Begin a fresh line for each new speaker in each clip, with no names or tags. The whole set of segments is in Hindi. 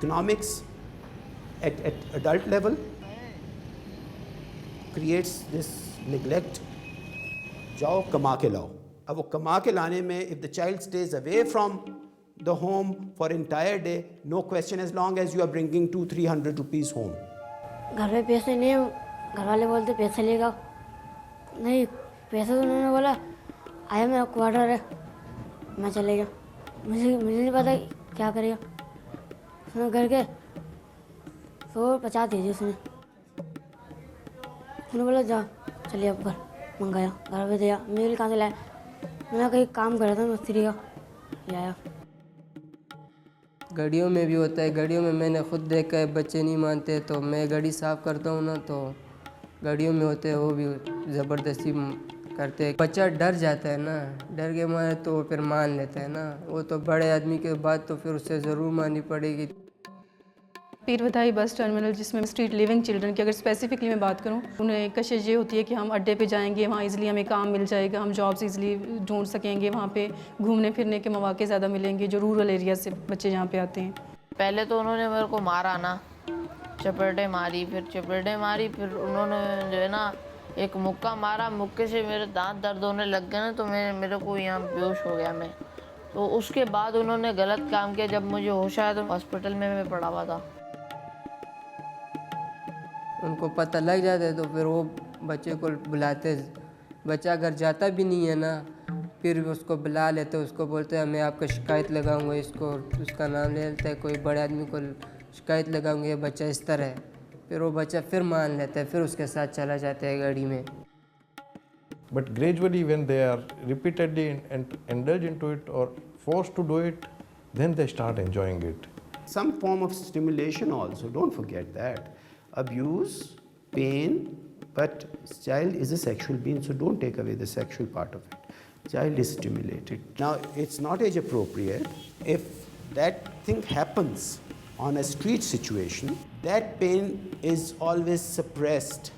economics at adult level creates this neglect. जाओ कमा के लाओ. अब वो कमा के लाने में if the child stays away from the home for entire day, no question, as long as you are bringing 200-300 rupees home.
घर में पैसे नहीं है, घर वाले बोलते पैसे लेगा. नहीं, पैसे तो उन्होंने बोला आया मेरा क्वार्टर है, मैं चले गया. मुझे नहीं पता क्या करेगा. उसने करके 150 दे दी उसने. उसने बोला जा चलिए अब घर. मंगाया, घर पे दिया. मेल कहाँ से लाया? मैंने कहीं काम कर रहा था मिस्त्री का, लाया.
गाड़ियों में भी होता है. गाड़ियों में मैंने खुद देखा है, बच्चे नहीं मानते तो मैं गाड़ी साफ़ करता हूँ ना, तो गाड़ियों में होते हैं वो भी ज़बरदस्ती करते हैं. बच्चा डर जाता है ना, डर के मारे तो फिर मान लेता है ना. वो तो बड़े आदमी के बाद तो फिर उससे ज़रूर माननी पड़ेगी.
पीर बधाई बस टर्मिनल, जिसमें स्ट्रीट लिविंग चिल्ड्रन की अगर स्पेसिफिकली मैं बात करूं, उन्हें कशिश ये होती है कि हम अड्डे पे जाएंगे, वहाँ इजीली हमें काम मिल जाएगा, हम जॉब्स इजीली ढूंढ सकेंगे, वहाँ पे घूमने फिरने के मौके ज़्यादा मिलेंगे, जो रूरल एरिया से बच्चे यहाँ पे आते हैं.
पहले तो उन्होंने मेरे को मारा ना, चपेटे मारी, फिर उन्होंने जो है ना एक मुक्का मारा. मुक्के से मेरे दांत दर्द होने लग गए ना, तो मेरे को यहाँ बेहोश हो गया मैं. तो उसके बाद उन्होंने गलत काम किया. जब मुझे होश आया तो हॉस्पिटल में मैं पड़ा हुआ था.
उनको पता लग जाता है तो फिर वो बच्चे को बुलाते. बच्चा अगर जाता भी नहीं है ना, फिर उसको बुला लेते, उसको बोलते हैं मैं आपका शिकायत लगाऊंगा. इसको उसका नाम ले लेता है, कोई बड़े आदमी को शिकायत लगाऊंगा, ये बच्चा इस तरह है. फिर वो बच्चा फिर मान लेता है, फिर उसके साथ चला जाता है गाड़ी में.
But gradually when they are repeatedly and indulge into it or forced to do it, then they start enjoying it.
Some form of stimulation also, don't forget that. Abuse, pain, but child is a sexual being, so don't take away the sexual part of it. Child is stimulated. Now, it's not age appropriate. If that thing happens on a street situation, that pain is always suppressed.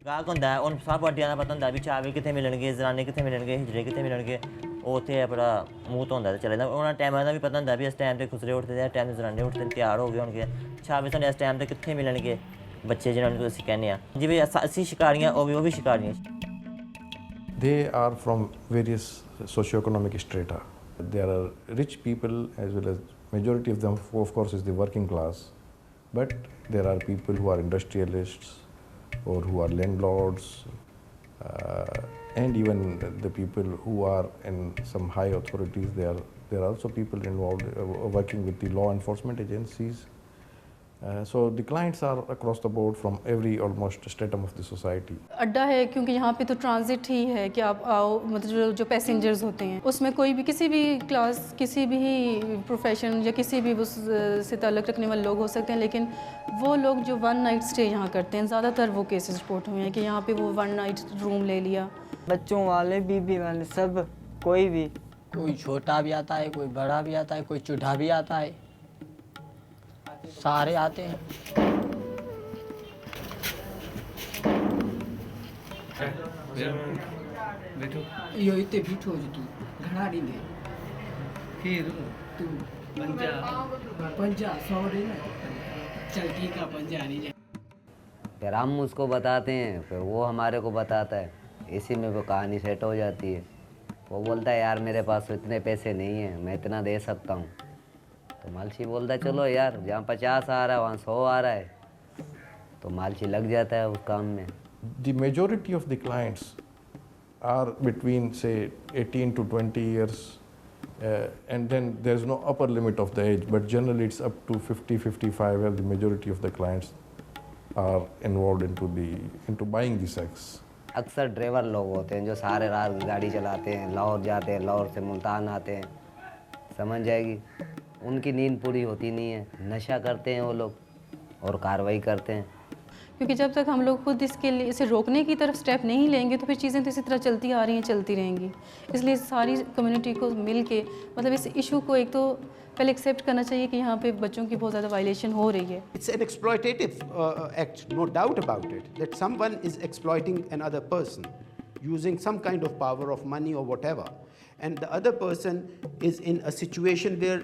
गाहक होंदा है, उन सब अड्डियां दा पता होंदा भी चावे कित्थे मिलणगे, जनाने कित्थे मिलणगे, हिजड़े कित्थे मिलणगे. ਉਹ ਉੱਥੇ ਆਪਣਾ ਮੂੰਹ ਧੋਂਦਾ ਤੇ ਚਲੇ ਜਾਂਦਾ. ਉਹਨਾਂ ਟਾਈਮਾਂ ਦਾ ਵੀ ਪਤਾ ਹੁੰਦਾ ਵੀ ਇਸ ਟਾਈਮ ਤੇ ਖੁਸਰੇ ਉੱਠਦੇ ਆ, ਇਸ ਟਾਈਮ ਤੇ ਜ਼ਰਾਨੇ ਉੱਠਦੇ, ਤਿਆਰ ਹੋ ਗਏ ਹੋਣਗੇ. ਛਾਵੇ ਸਾਨੂੰ ਇਸ ਟਾਈਮ ਤੇ ਕਿੱਥੇ ਮਿਲਣਗੇ ਬੱਚੇ ਜਿਹਨਾਂ ਨੂੰ ਅਸੀਂ ਕਹਿੰਦੇ ਆ. ਜਿਵੇਂ ਅਸੀਂ ਸ਼ਿਕਾਰੀਆਂ, ਉਹ ਵੀ ਸ਼ਿਕਾਰੀਆਂ.
They are from various socio-economic strata. There are rich people as well as majority of them of course is the working class. But there are people who are industrialists or who are landlords. And even the people who are in some high authorities, there are also people involved working with the law enforcement agencies. So the clients are across the board from every almost stratum of the society.
अड्डा है क्योंकि यहाँ पे तो ट्रांजिट ही है कि आप आओ, मतलब जो पैसेंजर्स होते हैं उसमें कोई भी किसी भी क्लास, किसी भी प्रोफेशन या किसी भी से ताल्लुक़ रखने वाले लोग हो सकते हैं. लेकिन वो लोग जो वन नाइट स्टे यहाँ करते हैं, ज़्यादातर वो केसेस रिपोर्ट हुए हैं कि यहाँ पे वो वन नाइट रूम ले लिया.
बच्चों वाले, बीबी वाले, सब कोई छोटा भी आता है, कोई बड़ा भी आता है, कोई चूढ़ा भी आता है, सारे आते हैं.
यो इतने बीठो जो तू घना दी दे फिर तू पंजा 100 दे ना. चल ठीक है, पंजा नहीं जाए.
फिर हम उसको बताते हैं, फिर वो हमारे को बताता है. इसी में वो कहानी सेट हो जाती है. वो बोलता है यार मेरे पास तो इतने पैसे नहीं हैं, मैं इतना दे सकता हूँ. तो मालची बोलता है चलो यार, जहाँ 50 आ रहा है वहाँ 100 आ रहा है. तो मालची लग जाता है उस काम में.
The majority of the clients are between say 18 to 20 years and then there's no upper limit of the age, but generally it's up to 50-55 where the majority of the clients are involved into buying the sex.
अक्सर ड्राइवर लोग होते हैं जो सारे रात गाड़ी चलाते हैं, लाहौर जाते हैं, लाहौर से मुल्तान आते हैं, समझ जाएगी. उनकी नींद पूरी होती नहीं है, नशा करते हैं वो लोग और कार्रवाई करते हैं.
क्योंकि जब तक हम लोग खुद इसके लिए इसे रोकने की तरफ स्टेप नहीं लेंगे तो फिर चीज़ें तो इसी तरह चलती आ रही हैं, चलती रहेंगी. इसलिए सारी कम्युनिटी को मिल के मतलब इस इशू को एक तो पहले एक्सेप्ट करना चाहिए कि यहाँ पे बच्चों की बहुत ज़्यादा वायलेशन हो रही है.
It's an exploitative act, no doubt about it, that someone is exploiting another person using some kind of power of money or whatever. and the other person is in a situation where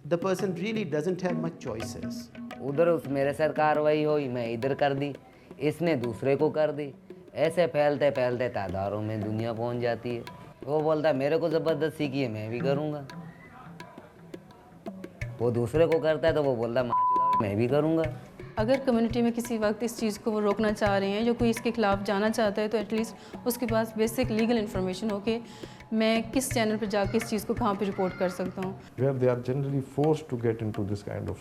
the person really doesn't have much choices.
उधर उस मेरे साथ कार्रवाई हुई, मैं इधर कर दी, इसने दूसरे को कर दी, ऐसे फैलते फैलते तादारों में दुनिया पहुंच जाती है। वो बोलता है मेरे को ज़बरदस्ती की है, मैं भी करूँगा। वो दूसरे को करता है तो वो बोलता है माँ मैं भी करूँगा।
अगर कम्युनिटी में किसी वक्त इस चीज़ को वो रोकना चाह रहे हैं, जो कोई इसके खिलाफ जाना चाहता है, तो एटलीस्ट उसके पास बेसिक लीगल इन्फॉर्मेशन हो कि मैं किस चैनल पर जाके इस चीज़ को कहाँ पे रिपोर्ट कर सकता हूँ।
Where they are generally forced to get into this kind of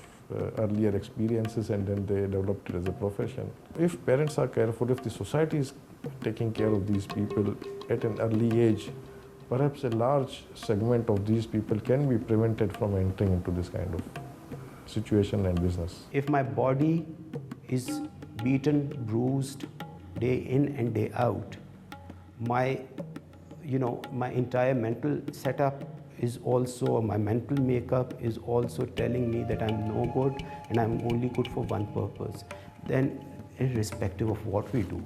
earlier experiences and then they developed it as a profession. If parents are careful, if the society is taking care of these people at an early age, perhaps a large segment of these people can be prevented from entering into this kind of situation and business.
If my body is beaten, bruised day in and day out, my entire mental setup is also, my mental makeup is also telling me that I'm no good and I'm only good for one purpose, then irrespective of what we do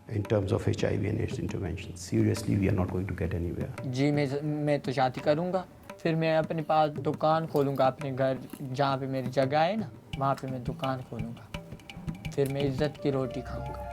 in terms of HIV and AIDS intervention, seriously we are not going to get anywhere.
जी मैं तो शादी करूँगा, फिर मैं अपने पास दुकान खोलूँगा, अपने घर जहाँ पे मेरी जगह है ना वहाँ पे मैं दुकान खोलूँगा, फिर मैं इज्जत की रोटी खाऊँगा।